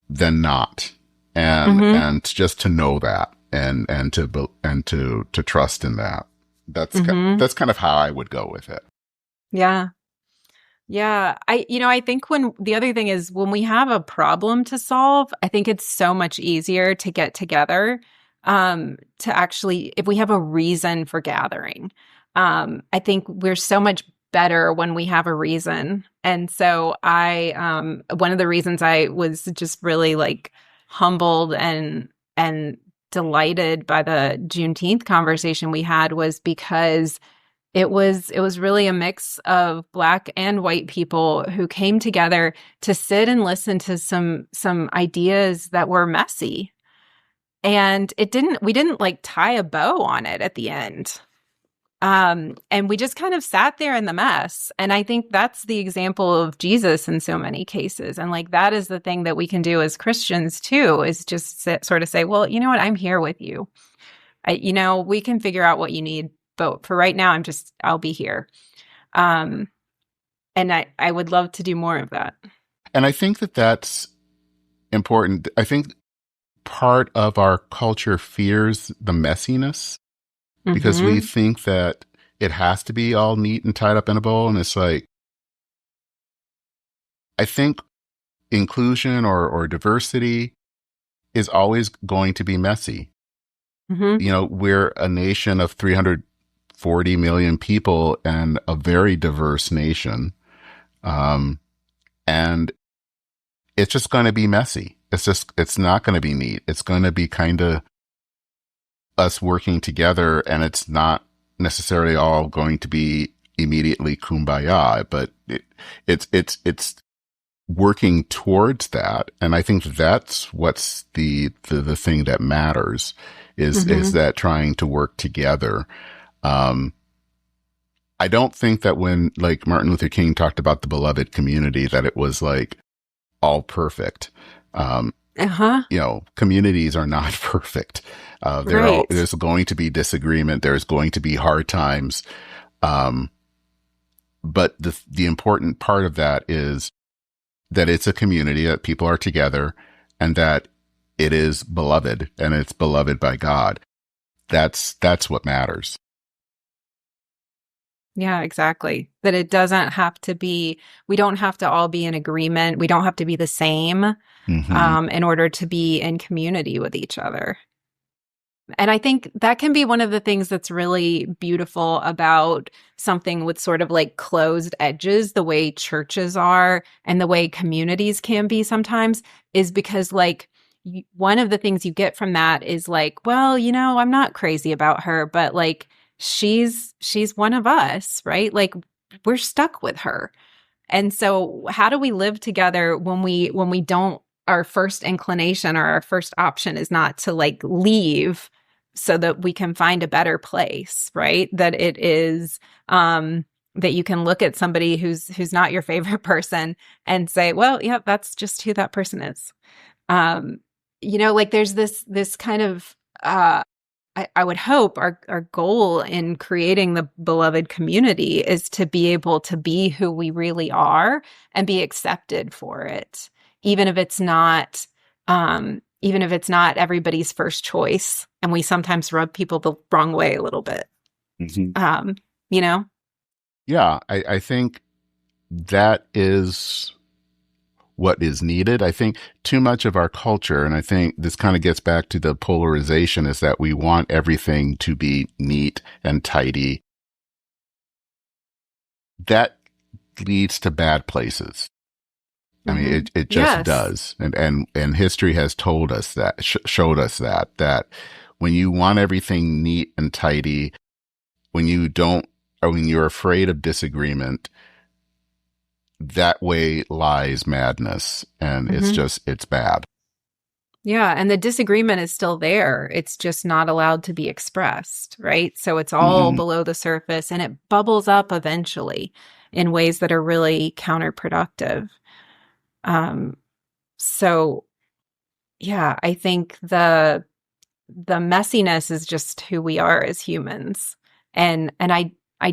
than not. Mm-hmm. And just to know that, and to trust in that. Mm-hmm. That's kind of how I would go with it. Yeah. Yeah. I think when the other thing is when we have a problem to solve, I think it's so much easier to get together, to actually, if we have a reason for gathering. I think we're so much better when we have a reason. And so one of the reasons I was just really like humbled and delighted by the Juneteenth conversation we had was because it was really a mix of Black and white people who came together to sit and listen to some ideas that were messy. And we didn't like tie a bow on it at the end. And we just kind of sat there in the mess. And I think that's the example of Jesus in so many cases. And like that is the thing that we can do as Christians too, is just sort of say, well, you know what, I'm here with you. We can figure out what you need, but for right now, I'll be here. Um, and I would love to do more of that. And I think that that's important. I think part of our culture fears the messiness, because we Mm-hmm. think that it has to be all neat and tied up in a bow. And it's like, I think inclusion or diversity is always going to be messy. Mm-hmm. We're a nation of 340 million people, and a very diverse nation. And it's just going to be messy. It's not going to be neat. It's going to be kind of us working together, and it's not necessarily all going to be immediately kumbaya, but it's working towards that. And I think that's what's the thing that matters, is Mm-hmm. that trying to work together. Um, I don't think that when, like, Martin Luther King talked about the beloved community, that it was like all perfect. Um, Uh-huh. Communities are not perfect. Right. There's going to be disagreement. There's going to be hard times. Um, but the important part of that is that it's a community, that people are together, and that it is beloved, and it's beloved by God. That's what matters. Yeah, exactly. That it doesn't have to be, we don't have to all be in agreement. We don't have to be the same, Hmm. in order to be in community with each other. And I think that can be one of the things that's really beautiful about something with sort of like closed edges, the way churches are and the way communities can be sometimes, is because like one of the things you get from that is like, well, I'm not crazy about her, but like she's one of us, right? Like we're stuck with her. And so how do we live together when we don't, our first inclination or our first option is not to like leave so that we can find a better place, right? That it is that you can look at somebody who's not your favorite person and say, well, yeah, that's just who that person is. Um, like there's this kind of I would hope our goal in creating the beloved community is to be able to be who we really are and be accepted for it, even if it's not, even if it's not everybody's first choice, and we sometimes rub people the wrong way a little bit. Hmm. Um, you know, Yeah, I think that is what is needed. I think too much of our culture, and I think this kind of gets back to the polarization, is that we want everything to be neat and tidy. That leads to bad places. I mean, hmm it just yes, does. And history has told us that, showed us that when you want everything neat and tidy, when you don't, or when you're afraid of disagreement, that way lies madness. And Hmm. it's bad. Yeah, and the disagreement is still there. It's just not allowed to be expressed, right? So it's all Mm-mm. below the surface and it bubbles up eventually in ways that are really counterproductive. Um, so yeah, I think the messiness is just who we are as humans. And I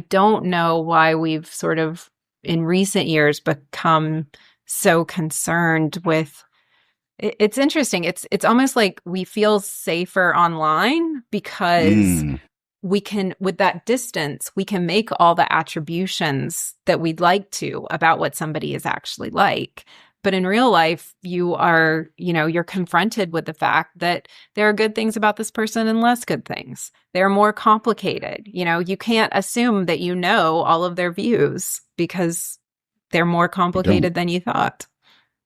don't know why we've sort of in recent years become so concerned with it's interesting. It's almost like we feel safer online because Mm. we can, with that distance, we can make all the attributions that we'd like to about what somebody is actually like. But in real life, you're confronted with the fact that there are good things about this person and less good things. They're more complicated. You can't assume that you know all of their views because they're more You don't. complicated than you thought.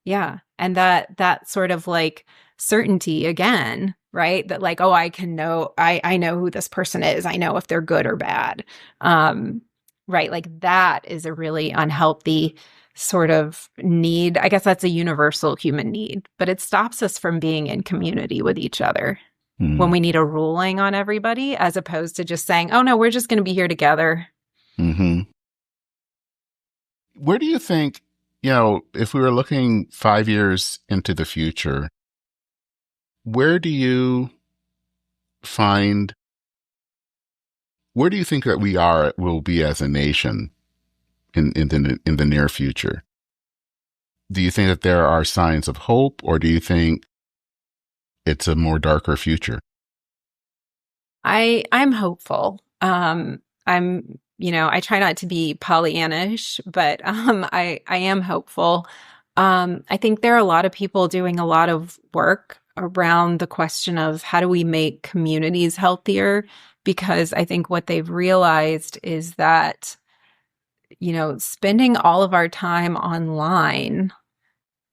Yeah. And that sort of like certainty again, right? That like, oh, I know who this person is. I know if they're good or bad. Um, right. Like that is a really unhealthy sort of need. I guess that's a universal human need, but it stops us from being in community with each other when Mm. we need a ruling on everybody, as opposed to just saying, oh no, we're just going to be here together. Mm-hmm. Where do you think, if we were looking 5 years into the future, where do you find, where do you think that will be as a nation in the near future? Do you think that there are signs of hope, or do you think it's a more darker future? I'm hopeful. I try not to be Pollyannish, but I am hopeful. I think there are a lot of people doing a lot of work around the question of how do we make communities healthier? Because I think what they've realized is that, spending all of our time online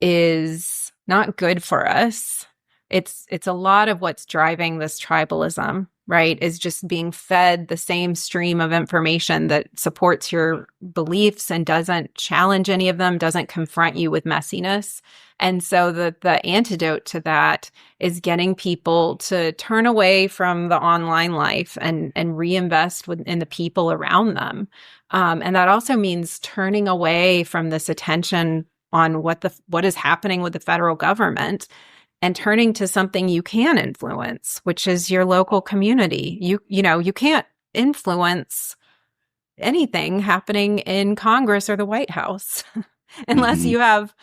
is not good for us. It's a lot of what's driving this tribalism, right? Is just being fed the same stream of information that supports your beliefs and doesn't challenge any of them, doesn't confront you with messiness. And so the antidote to that is getting people to turn away from the online life and reinvest in the people around them. And that also means turning away from this attention on what is happening with the federal government and turning to something you can influence, which is your local community. You can't influence anything happening in Congress or the White House unless Mm-hmm. you have,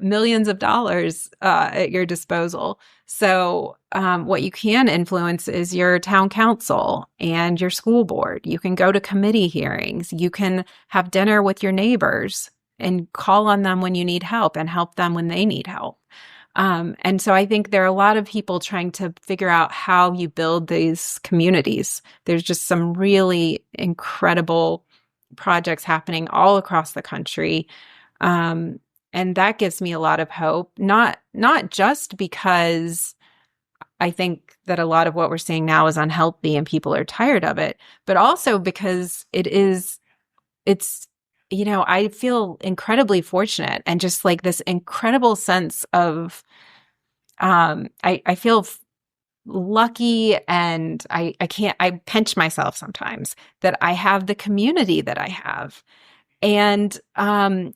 millions of dollars at your disposal. So, what you can influence is your town council and your school board. You can go to committee hearings. You can have dinner with your neighbors and call on them when you need help and help them when they need help. And so I think there are a lot of people trying to figure out how you build these communities. There's just some really incredible projects happening all across the country. Um, and that gives me a lot of hope, not just because I think that a lot of what we're seeing now is unhealthy and people are tired of it, but also because it's I feel incredibly fortunate and just like this incredible sense of I feel lucky and I pinch myself sometimes that I have the community that I have. And, I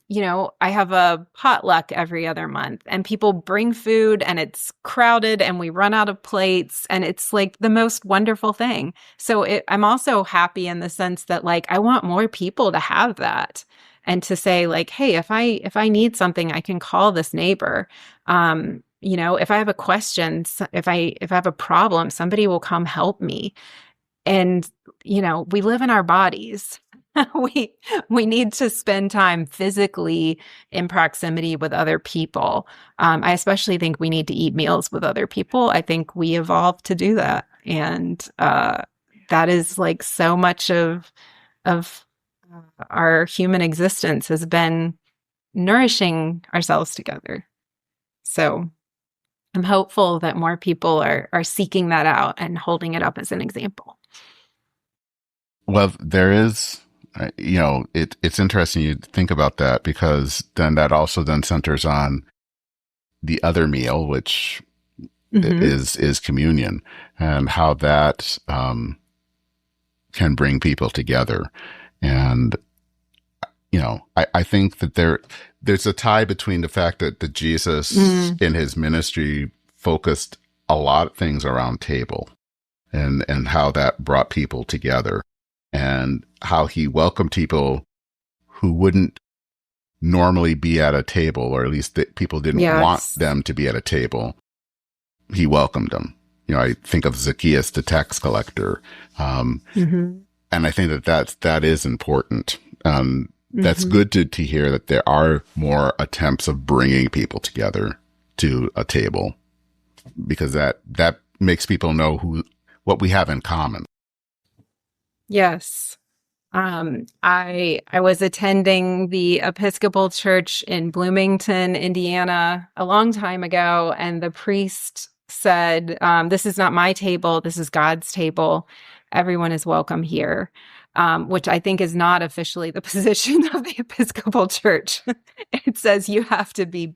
have a potluck every other month and people bring food and it's crowded and we run out of plates and it's like the most wonderful thing. So I'm also happy in the sense that like, I want more people to have that and to say like, hey, if I need something, I can call this neighbor. If I have a question, if I have a problem, somebody will come help me. And, we live in our bodies. we we need to spend time physically in proximity with other people. I especially think we need to eat meals with other people. I think we evolved to do that, and that is like so much of our human existence has been nourishing ourselves together. So I'm hopeful that more people are seeking that out and holding it up as an example. Well, there is It's interesting you think about that, because then that also then centers on the other meal, which Mm-hmm. is communion, and how that can bring people together. And I think that there's a tie between the fact that Jesus Mm, in his ministry focused a lot of things around table, and how that brought people together, and how he welcomed people who wouldn't normally be at a table, or at least that people didn't want yes. them to be at a table. He welcomed them. I think of Zacchaeus, the tax collector. Mm-hmm. And I think that is important. That's Mm-hmm. good to hear that there are more attempts of bringing people together to a table, because that makes people know what we have in common. Yes. I was attending the Episcopal Church in Bloomington, Indiana, a long time ago, and the priest said, "This is not my table. This is God's table. Everyone is welcome here." Which I think is not officially the position of the Episcopal Church. It says you have to be,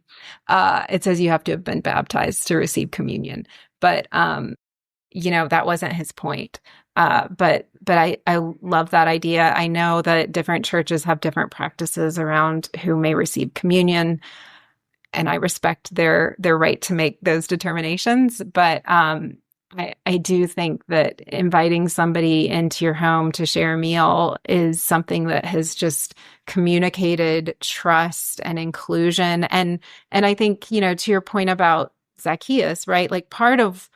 it says you have to have been baptized to receive communion. But that wasn't his point. But I love that idea. I know that different churches have different practices around who may receive communion, and I respect their right to make those determinations. But I do think that inviting somebody into your home to share a meal is something that has just communicated trust and inclusion. And I think, to your point about Zacchaeus, right? Like, part of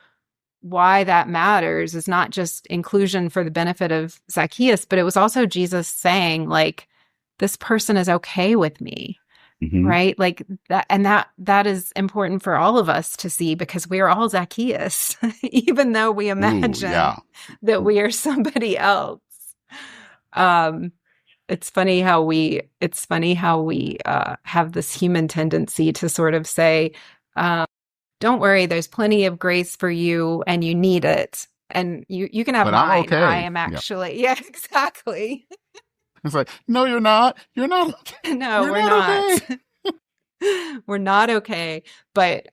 why that matters is not just inclusion for the benefit of Zacchaeus, but it was also Jesus saying, like, this person is okay with me, Mm-hmm. right? Like that, and that is important for all of us to see, because we are all Zacchaeus, even though we Ooh, imagine yeah. that we are somebody else. Um, it's funny how we have this human tendency to sort of say, um, don't worry, there's plenty of grace for you and you need it. And you can have But I'm mine. I okay. am Yeah. actually, yeah, exactly. It's like, no, you're not. You're not okay. No, You're we're not not. okay. We're not okay. But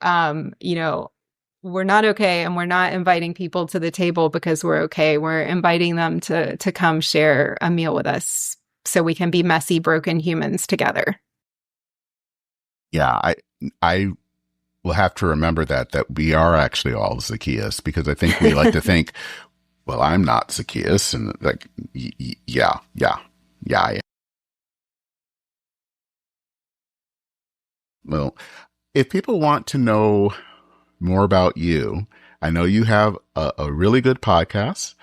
we're not okay, and we're not inviting people to the table because we're okay. We're inviting them to come share a meal with us so we can be messy, broken humans together. Yeah, I will have to remember that we are actually all Zacchaeus, because I think we like to think, well, I'm not Zacchaeus, and like, yeah, yeah, yeah. Well, if people want to know more about you, I know you have a really good podcast.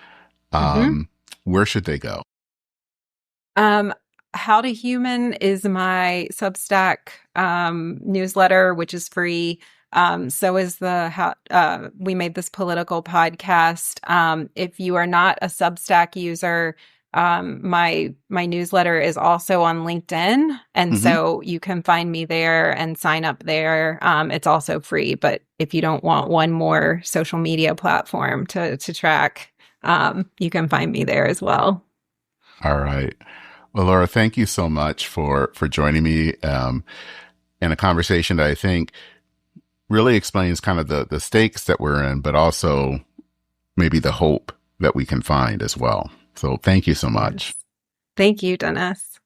Mhm. Where should they go? Um, How to Human is my Substack newsletter, which is free. So is the how we made this political podcast. If you are not a Substack user, my newsletter is also on LinkedIn, and Hmm. so you can find me there and sign up there. It's also free, but if you don't want one more social media platform to track, you can find me there as well. All right. Well, Laura, thank you so much for joining me in a conversation that I think really explains kind of the stakes that we're in, but also maybe the hope that we can find as well. So thank you so much. Yes. Thank you, Dennis.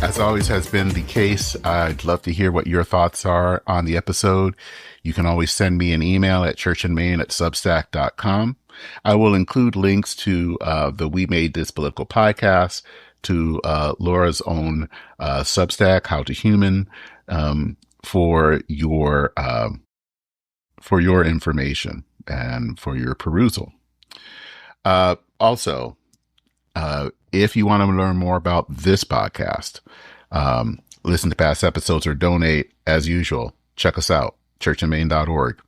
As always has been the case, I'd love to hear what your thoughts are on the episode. You can always send me an email at churchandmain@substack.com. I will include links to the We Made This Political podcast, to Laura's own Substack, How to Human, for your information and for your perusal. Also, if you want to learn more about this podcast, listen to past episodes, or donate, as usual, check us out, churchandmain.org.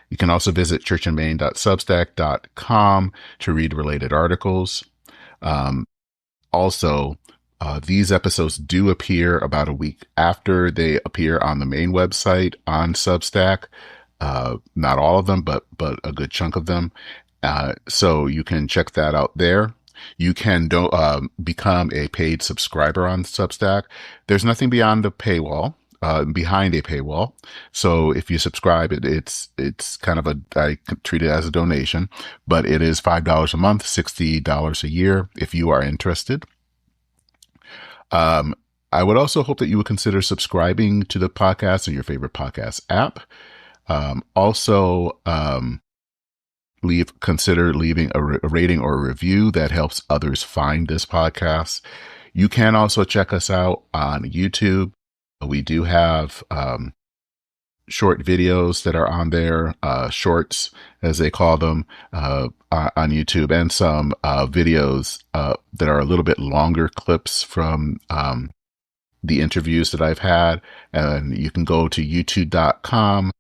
You can also visit churchandmain.substack.com to read related articles. Also, these episodes do appear about a week after they appear on the main website on Substack. Not all of them, but a good chunk of them. So you can check that out there. You can become a paid subscriber on Substack. There's nothing beyond the paywall. Behind a paywall. So if you subscribe, it's kind of I treat it as a donation, but it is $5 a month, $60 a year if you are interested. I would also hope that you would consider subscribing to the podcast in your favorite podcast app. Consider leaving a rating or a review that helps others find this podcast. You can also check us out on YouTube. We do have short videos that are on there, shorts as they call them, on YouTube, and some videos that are a little bit longer clips from the interviews that I've had. And you can go to youtube.com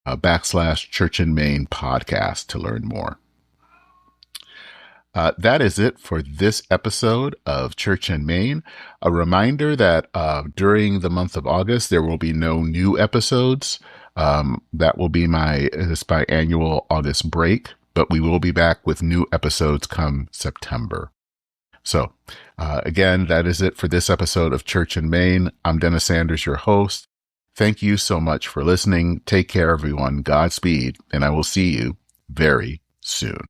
/Church and Main podcast to learn more. That is it for this episode of Church and Main. A reminder that during the month of August, there will be no new episodes. That will be my annual August break, but we will be back with new episodes come September. So again, that is it for this episode of Church and Main. I'm Dennis Sanders, your host. Thank you so much for listening. Take care, everyone. Godspeed, and I will see you very soon.